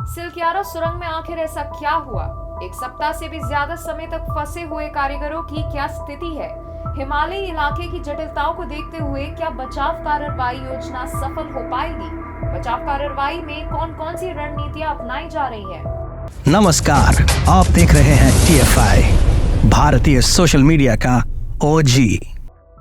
सिलक्यारा सुरंग में आखिर ऐसा क्या हुआ? एक सप्ताह से भी ज्यादा समय तक फंसे हुए कारीगरों की क्या स्थिति है? हिमालयी इलाके की जटिलताओं को देखते हुए क्या बचाव कार्रवाई योजना सफल हो पाएगी? बचाव कार्रवाई में कौन कौन सी रणनीतियां अपनाई जा रही हैं? नमस्कार, आप देख रहे हैं TFI, भारतीय सोशल मीडिया का OG।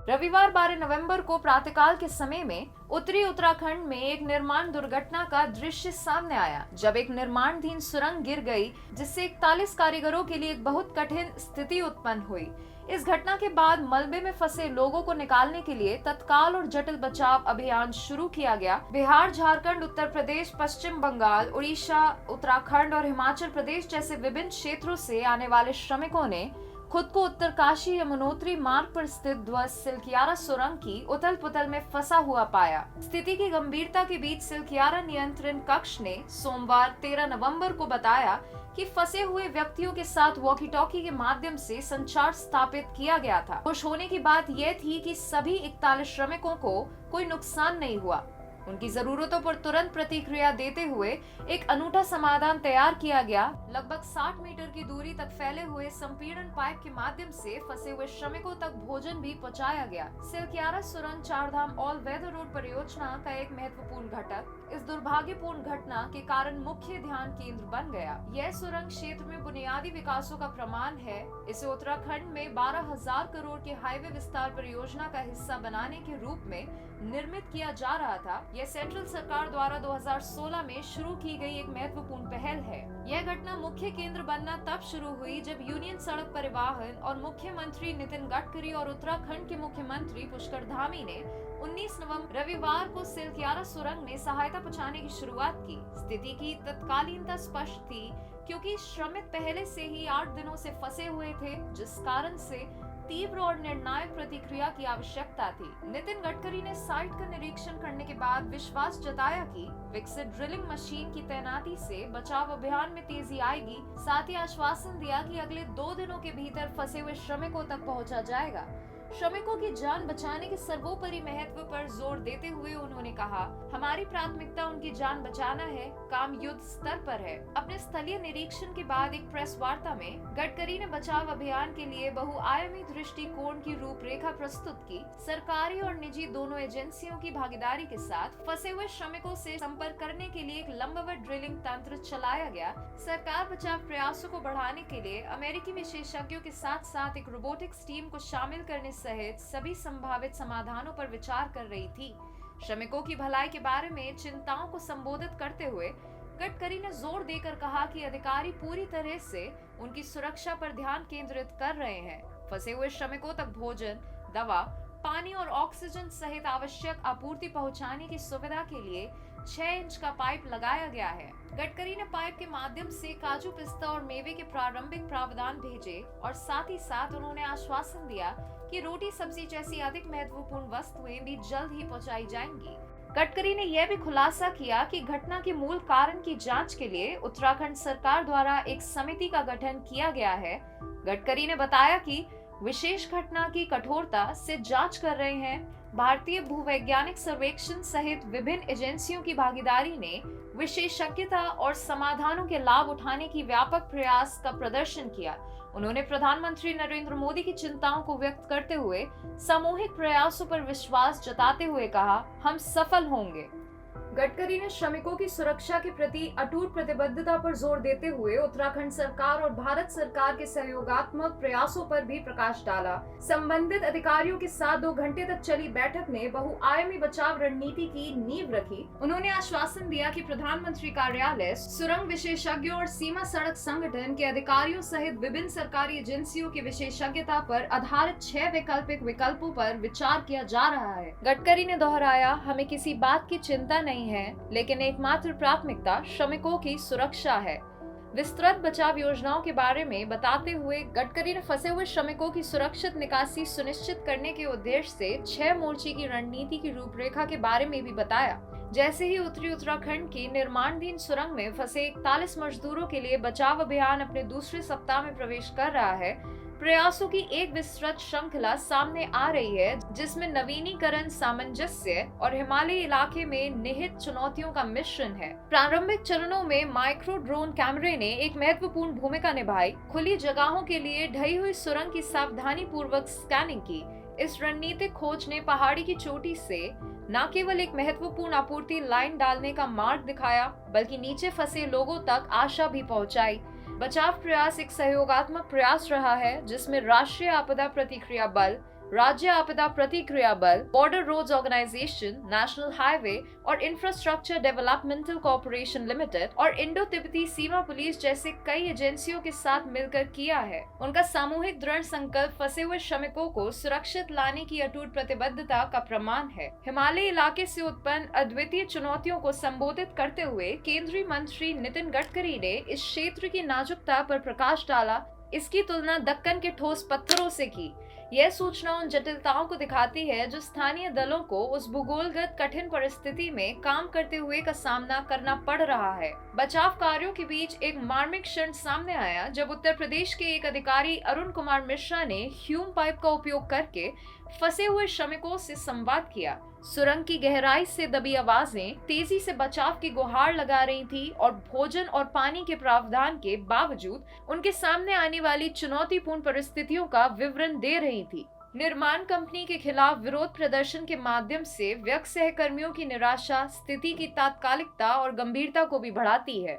रविवार 12 नवंबर को प्रातःकाल के समय में उत्तरी उत्तराखंड में एक निर्माण दुर्घटना का दृश्य सामने आया, जब एक निर्माणाधीन सुरंग गिर गई, जिससे 41 कारीगरों के लिए एक बहुत कठिन स्थिति उत्पन्न हुई। इस घटना के बाद मलबे में फंसे लोगों को निकालने के लिए तत्काल और जटिल बचाव अभियान शुरू किया गया। बिहार, झारखंड, उत्तर प्रदेश, पश्चिम बंगाल, उड़ीसा, उत्तराखंड और हिमाचल प्रदेश जैसे विभिन्न क्षेत्रों से आने वाले श्रमिकों ने खुद को उत्तरकाशी यमुनोत्री मार्ग पर स्थित ध्वस्त सिलक्यारा सुरंग की उथल पुथल में फंसा हुआ पाया। स्थिति की गंभीरता के बीच सिलक्यारा नियंत्रण कक्ष ने सोमवार 13 नवंबर को बताया कि फंसे हुए व्यक्तियों के साथ वॉकी टॉकी के माध्यम से संचार स्थापित किया गया था। खुश होने की बात यह थी कि सभी 41 श्रमिकों को कोई नुकसान नहीं हुआ। उनकी जरूरतों पर तुरंत प्रतिक्रिया देते हुए एक अनूठा समाधान तैयार किया गया। लगभग 60 मीटर की दूरी तक फैले हुए संपीड़न पाइप के माध्यम से फंसे हुए श्रमिकों तक भोजन भी पहुंचाया गया। सिलक्यारा सुरंग चारधाम ऑल वेदर रोड परियोजना का एक महत्वपूर्ण घटक इस दुर्भाग्यपूर्ण घटना के कारण मुख्य ध्यान केंद्र बन गया। यह सुरंग क्षेत्र में बुनियादी विकासों का प्रमाण है। इसे उत्तराखंड में 12,000 करोड़ के हाईवे विस्तार परियोजना का हिस्सा बनाने के रूप में निर्मित किया जा रहा था। यह सेंट्रल सरकार द्वारा 2016 में शुरू की गई एक महत्वपूर्ण पहल है। यह घटना मुख्य केंद्र बनना तब शुरू हुई जब यूनियन सड़क परिवहन और मुख्यमंत्री नितिन गडकरी और उत्तराखंड के मुख्यमंत्री पुष्कर धामी ने 19 नवंबर रविवार को सिलक्यारा सुरंग में सहायता पहुंचाने की शुरुआत की। स्थिति की तत्कालीनता स्पष्ट थी, क्योंकि श्रमिक पहले से ही 8 दिनों से फंसे हुए थे, जिस कारण से तीव्र और निर्णायक प्रतिक्रिया की आवश्यकता थी। नितिन गडकरी ने साइट का निरीक्षण करने के बाद विश्वास जताया कि विकसित ड्रिलिंग मशीन की तैनाती से बचाव अभियान में तेजी आएगी। साथ ही आश्वासन दिया कि अगले 2 दिनों के भीतर फंसे हुए श्रमिकों तक पहुंचा जाएगा। श्रमिकों की जान बचाने के सर्वोपरि महत्व पर जोर देते हुए उन्होंने कहा, हमारी प्राथमिकता उनकी जान बचाना है। काम युद्ध स्तर पर है। अपने स्थलीय निरीक्षण के बाद एक प्रेस वार्ता में गडकरी ने बचाव अभियान के लिए बहुआयामी दृष्टिकोण की रूपरेखा प्रस्तुत की। सरकारी और निजी दोनों एजेंसियों की भागीदारी के साथ फंसे हुए श्रमिकों से संपर्क करने के लिए एक लंबवत ड्रिलिंग तंत्र चलाया गया। सरकार बचाव प्रयासों को बढ़ाने के लिए अमेरिकी विशेषज्ञों के साथ साथ एक रोबोटिक्स टीम को शामिल करने सहित सभी संभावित समाधानों पर विचार कर रही थी। श्रमिकों की भलाई के बारे में चिंताओं को संबोधित करते हुए गडकरी ने जोर देकर कहा कि अधिकारी पूरी तरह से उनकी सुरक्षा पर ध्यान केंद्रित कर रहे हैं। फंसे हुए श्रमिकों तक भोजन, दवा, पानी और ऑक्सीजन सहित आवश्यक आपूर्ति पहुंचाने की सुविधा के लिए 6 इंच का पाइप लगाया गया है। गडकरी ने पाइप के माध्यम से काजू, पिस्ता और मेवे के प्रारंभिक प्रावधान भेजे और साथ ही साथ उन्होंने आश्वासन दिया कि रोटी, सब्जी जैसी अधिक महत्वपूर्ण वस्तुएं भी जल्द ही पहुंचाई जाएंगी। गडकरी ने यह भी खुलासा किया कि घटना के मूल कारण की जांच के लिए उत्तराखंड सरकार द्वारा एक समिति का गठन किया गया है। गडकरी ने बताया कि विशेष घटना की कठोरता से जांच कर रहे हैं। भारतीय भूवैज्ञानिक सर्वेक्षण सहित विभिन्न एजेंसियों की भागीदारी ने विशेषज्ञता और समाधानों के लाभ उठाने की व्यापक प्रयास का प्रदर्शन किया। उन्होंने प्रधानमंत्री नरेंद्र मोदी की चिंताओं को व्यक्त करते हुए सामूहिक प्रयासों पर विश्वास जताते हुए कहा, हम सफल होंगे। गडकरी ने श्रमिकों की सुरक्षा के प्रति अटूट प्रतिबद्धता पर जोर देते हुए उत्तराखंड सरकार और भारत सरकार के सहयोगात्मक प्रयासों पर भी प्रकाश डाला। संबंधित अधिकारियों के साथ 2 घंटे तक चली बैठक में बहुआयामी बचाव रणनीति की नींव रखी। उन्होंने आश्वासन दिया कि प्रधानमंत्री कार्यालय, सुरंग विशेषज्ञों और सीमा सड़क संगठन के अधिकारियों सहित विभिन्न सरकारी एजेंसियों की विशेषज्ञता पर आधारित 6 वैकल्पिक विकल्पों पर विचार किया जा रहा है। गडकरी ने दोहराया, हमें किसी बात की चिंता नहीं है, लेकिन एकमात्र प्राथमिकता श्रमिकों की सुरक्षा है। विस्तृत बचाव योजनाओं के बारे में बताते हुए गडकरी ने फंसे हुए श्रमिकों की सुरक्षित निकासी सुनिश्चित करने के उद्देश्य से 6 मोर्चे की रणनीति की रूपरेखा के बारे में भी बताया। जैसे ही उत्तरी उत्तराखंड की निर्माणाधीन सुरंग में फंसे 41 मजदूरों के लिए बचाव अभियान अपने दूसरे सप्ताह में प्रवेश कर रहा है, प्रयासों की एक विस्तृत श्रृंखला सामने आ रही है, जिसमें नवीनीकरण, सामंजस्य और हिमालयी इलाके में निहित चुनौतियों का मिश्रण है। प्रारंभिक चरणों में माइक्रो ड्रोन कैमरे ने एक महत्वपूर्ण भूमिका निभाई। खुली जगहों के लिए ढही हुई सुरंग की सावधानी पूर्वक स्कैनिंग की। इस रणनीतिक खोज ने पहाड़ी की चोटी से न केवल एक महत्वपूर्ण आपूर्ति लाइन डालने का मार्ग दिखाया, बल्कि नीचे फंसे लोगों तक आशा भी पहुंचाई। बचाव प्रयास एक सहयोगात्मक प्रयास रहा है, जिसमें राष्ट्रीय आपदा प्रतिक्रिया बल, राज्य आपदा प्रतिक्रिया बल, border roads organisation, national highway और इंफ्रास्ट्रक्चर डेवलपमेंटल कॉर्पोरेशन लिमिटेड और इंडो तिब्बती सीमा पुलिस जैसे कई एजेंसियों के साथ मिलकर किया है। उनका सामूहिक दृढ़ संकल्प फंसे हुए श्रमिकों को सुरक्षित लाने की अटूट प्रतिबद्धता का प्रमाण है। हिमालयी इलाके से उत्पन्न अद्वितीय चुनौतियों को संबोधित करते हुए केंद्रीय मंत्री नितिन गडकरी ने इस क्षेत्र की नाजुकता पर प्रकाश डाला। इसकी तुलना दक्कन के ठोस पत्थरों से की। यह सूचना उन जटिलताओं को दिखाती है जो स्थानीय दलों को उस भूगोलगत कठिन परिस्थिति में काम करते हुए का सामना करना पड़ रहा है। बचाव कार्यों के बीच एक मार्मिक क्षण सामने आया जब उत्तर प्रदेश के एक अधिकारी अरुण कुमार मिश्रा ने ह्यूम पाइप का उपयोग करके फंसे हुए श्रमिकों से संवाद किया। सुरंग की गहराई से दबी आवाजें तेजी से बचाव की गुहार लगा रही थी और भोजन और पानी के प्रावधान के बावजूद उनके सामने आने वाली चुनौतीपूर्ण परिस्थितियों का विवरण दे रही थी। निर्माण कंपनी के खिलाफ विरोध प्रदर्शन के माध्यम से व्यक्त सहकर्मियों की निराशा स्थिति की तात्कालिकता और गंभीरता को भी बढ़ाती है।